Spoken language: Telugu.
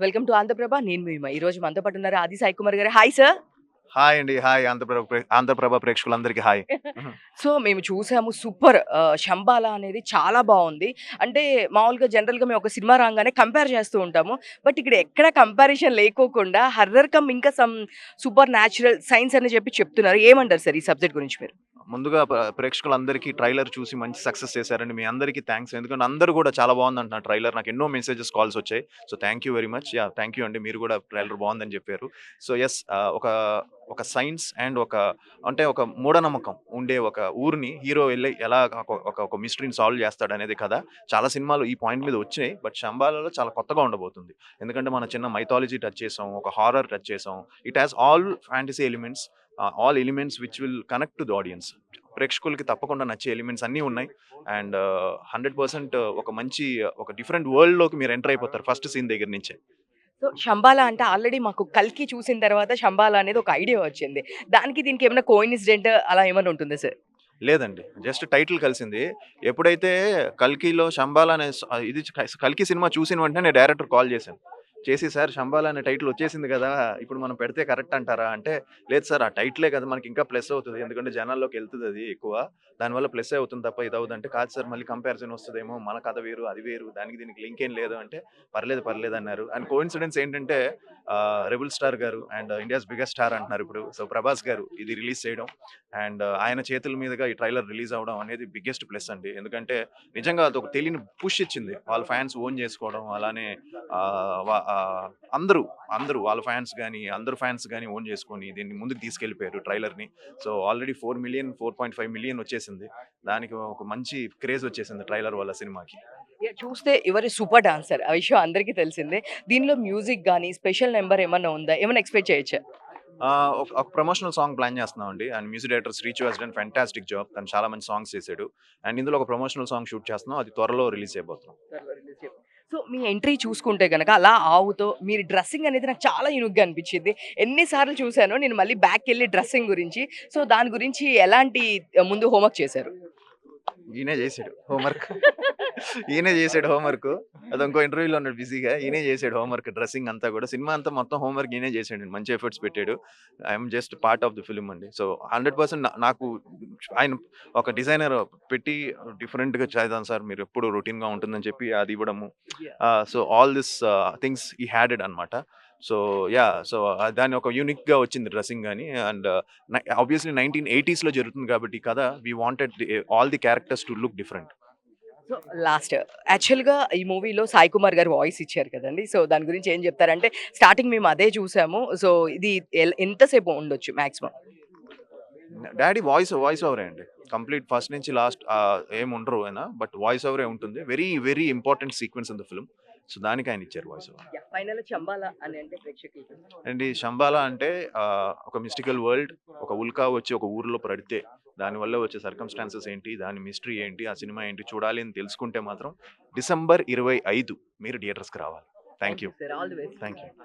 Welcome to Andhraprabha. నేను మీ ఉమ. ఈరోజు మనతో పాటు ఉన్నారు ఆది సాయి కుమార్ గారు. Hi sir. హాయ్ అండి. హాయ్ ఆంధ్రప్రభ ప్రేక్షకులందరికీ హాయ్. సో, మేము చూసాము సూపర్ 'శంబాల' అనేది చాలా బావుంది. అంటే మామూలుగా జనరల్‌గా మేము ఒక సినిమా రాంగానే కంపేర్ చేస్తూ ఉంటాము. బట్ ఇక్కడ ఎక్కడ కంపారిజన్ లేకోకుండా హర్రర్ కమ్ ఇంకా సమ్ సూపర్ న్యాచురల్ సైన్స్ అని చెప్పి చెప్తున్నారు. ఏమంటారు సార్ ఈ సబ్జెక్ట్ గురించి మీరు? ముందుగా ప్రేక్షకులందరికీ ట్రైలర్ చూసి మంచి సక్సెస్ చేశారండి. మీ అందరికీ థాంక్స్. ఎందుకంటే అందరూ కూడా చాలా బావుందంటున్నారు ట్రైలర్. నాకు ఎన్నో మెసేజెస్, కాల్స్ వచ్చాయి. So, thank you very much. Yeah! Thank you అండి. మీరు కూడా ట్రైలర్ బావుందని చెప్పారు. సో, యెస్, ఒక సైన్స్ అండ్ ఒక మూఢనమ్మకం ఉండే ఒక ఊరిని హీరో వెళ్లి ఎలా ఒక మిస్టరీని సాల్వ్ చేస్తాడనేది కథ. చాలా సినిమాలు ఈ పాయింట్ మీద వచ్చినాయి. బట్ 'శంబాలలో' చాలా కొత్తగా ఉండబోతుంది. ఎందుకంటే మన చిన్న మైథాలజీ టచ్ చేసాం. ఒక హారర్ టచ్ చేసాం. It has all fantasy elements. All elements which will connect to the audience. ప్రేక్షకులకి తప్పకుండా నచ్చే ఎలిమెంట్స్ అన్నీ ఉన్నాయి. అండ్ 100% ఒక డిఫరెంట్ వరల్డ్‌లోకి మీరు ఎంటర్ అయిపోతారు ఫస్ట్ సీన్ దగ్గర నుంచే. సో, 'శంబాల' అంటే ఆల్రెడీ మాకు 'కల్కి' చూసిన తర్వాత 'శంబాల' అనేది ఒక ఐడియా వచ్చింది. దానికి దీనికి ఏమైనా కోయిన్సిడెంట్ అలా ఏమైనా ఉంటుందా సార్? లేదండి. జస్ట్ టైటిల్ కలిసింది. ఎప్పుడైతే 'కల్కిలో' 'శంబాల' అనే ఇది 'కల్కి' సినిమా చూసిన వెంటనే నేను డైరెక్టర్ కాల్ చేశాను. చేసి "సార్ 'శంబాల' అనే టైటిల్ వచ్చేసింది కదా! ఇప్పుడు మనం పెడితే కరెక్ట్ అంటారా?" అంటే, "లేదు సార్, ఆ టైటిలే కదా మనకి ఇంకా ప్లస్ అవుతది. ఎందుకంటే జనాల్లోకి ఎళ్తదది ఎక్కువ. దానివల్ల ప్లస్సే అవుతుంది తప్ప ఇదవ్వదు" అంటే, "కాదు సార్, మళ్ళీ కంపారిజన్ వస్తదేమో. మన కథ వేరు, అది వేరు. దానికి దీనికి లింక్ ఏం లేదు" అంటే, "పర్లేదు, పర్లేదు" అన్నారు. అండ్ కోయిన్సిడెన్స్ ఏంటంటే 'రెబెల్ స్టార్' గారు అండ్ ఇండియాస్ బిగ్గెస్ట్ స్టార్ అంటున్నారు ఇప్పుడు. సో, 'ప్రభాస్' గారు ఇది రిలీజ్ చేయడం అండ్ ఆయన చేతుల మీదుగా ఈ ట్రైలర్ రిలీజ్ అవ్వడం అనేది బిగ్గెస్ట్ ప్లస్ అండి. ఎందుకంటే నిజంగా అదొక తెలియని పుష్ ఇచ్చింది. వాళ్ళ ఫ్యాన్స్ ఓన్ చేసుకోవడం, అలానే ఆహ్, వ ఆహ్, అందరూ, వాళ్ళ ఫ్యాన్స్ గాని, అందరు ఫ్యాన్స్ గాని ఓన్ చేసుకొని దీన్ని ముందుకు తీసుకెళ్ళిపోయారు ట్రైలర్‌ని. సో, ఆల్రెడీ 4.5 మిలియన్ వచ్చేసింది. దానికి ఒక మంచి క్రేజ్ వచ్చేసింది ట్రైలర్ వల్ల సినిమాకి. యాహ్! చూస్తే ఎవరి సూపర్ డాన్సర్. ఆ విషయం అందరికీ తెలిసిందే. దీనిలో మ్యూజిక్ గాని, స్పెషల్ నంబర్ ఏమన్నా ఉందా? ఏమన్నా ఎక్స్‌పెక్ట్ చేయొచ్చా? ఒక ప్రమోషనల్ సాంగ్ ప్లాన్ చేస్తున్నామండి. And music director Srichu has done fantastic job. తను చాలా మంచి సాంగ్స్ చేసాడు. అండ్ ఇందులో ఒక ప్రమోషనల్ సాంగ్ షూట్ చేస్తున్నాం. అది త్వరలో రిలీజ్ చేయబోతున్నాం. సో, మీ ఎంట్రీ చూసుకుంటే గనక అలా ఆవుతో మీరు డ్రెస్సింగ్ అనేది నాకు చాలా యూనిక్‌గా అనిపించింది. ఎన్ని సార్లు చూసానో నేను మళ్ళీ బ్యాక్‌కెళ్ళి డ్రెస్సింగ్ గురించి. సో, దాని గురించి ఎలాంటి ముందు హోంవర్క్ చేశారు? ఈయనే చేసాడు హోంవర్క్. ఈయనే చేసాడు హోంవర్క్. అది ఇంకో ఇంటర్వ్యూలో ఉన్నాడు బిజీగా. ఈయనే చేసాడు హోంవర్క్, డ్రెస్సింగ్ అంతా కూడా. సినిమా అంతా మొత్తం హోంవర్క్ ఈయనే చేసాడండి. మంచి ఎఫర్ట్స్ పెట్టాడు. I'm just part of the film అండి. సో, 100% నాకు ఆయన ఒక డిజైనర్ పెట్టి డిఫరెంట్‌గా చేద్దాం సార్, మీరు ఎప్పుడు రొటీన్‌గా ఉంటుందని చెప్పి అది ఇవ్వడము. So, all this things he had it అన్నమాట. So, yeah! సో, దాన్ని ఒక యూనిక్‌గా వచ్చింది డ్రెస్సింగ్ గాని. అండ్ ఆబ్వియస్‌లీ 1980స్‌లో జరుగుతుంది కాబట్టి ఈ కథ, we wanted all the characters to look different. So, last యాక్చువల్‌గా ఈ మూవీలో సాయి కుమార్ గారు వాయిస్ ఇచ్చారు కదండీ! సో, దాని గురించి ఏం చెప్తారంటే స్టార్టింగ్ మేము అదే చూసాము. సో, ఇది ఎంతసేపు ఉండొచ్చు మాక్సిమం? డాడీ వాయిస్ ఓవరే అండి. కంప్లీట్ ఫస్ట్ నుంచి లాస్ట్ ఏముండరు ఆయన. బట్ వాయిస్ ఓవరే ఉంటుంది. Very, very important sequence in the film. So, దానికి ఆయన ఇచ్చారు వాయిస్ ఓవర్. యాహ్! ఫైనల్‌గా 'చంబాల' అని అంటే ప్రేక్షకులకి అండ్ ఈ 'శంబాల' అంటే ఒక మిస్టికల్ వరల్డ్. ఒక ఉల్కా వచ్చి ఒక ఊరిలో పడితే దానివల్ల వచ్చే సర్కమ్‌స్టాన్సెస్ ఏంటి? దాని మిస్టరీ ఏంటి? ఆ సినిమా ఏంటి? చూడాలి అని తెలుసుకుంటే మాత్రం డిసెంబర్ 25 మీరు థియేటర్స్‌కి రావాలి. Thank thank you. You sir. All the best. Thank you.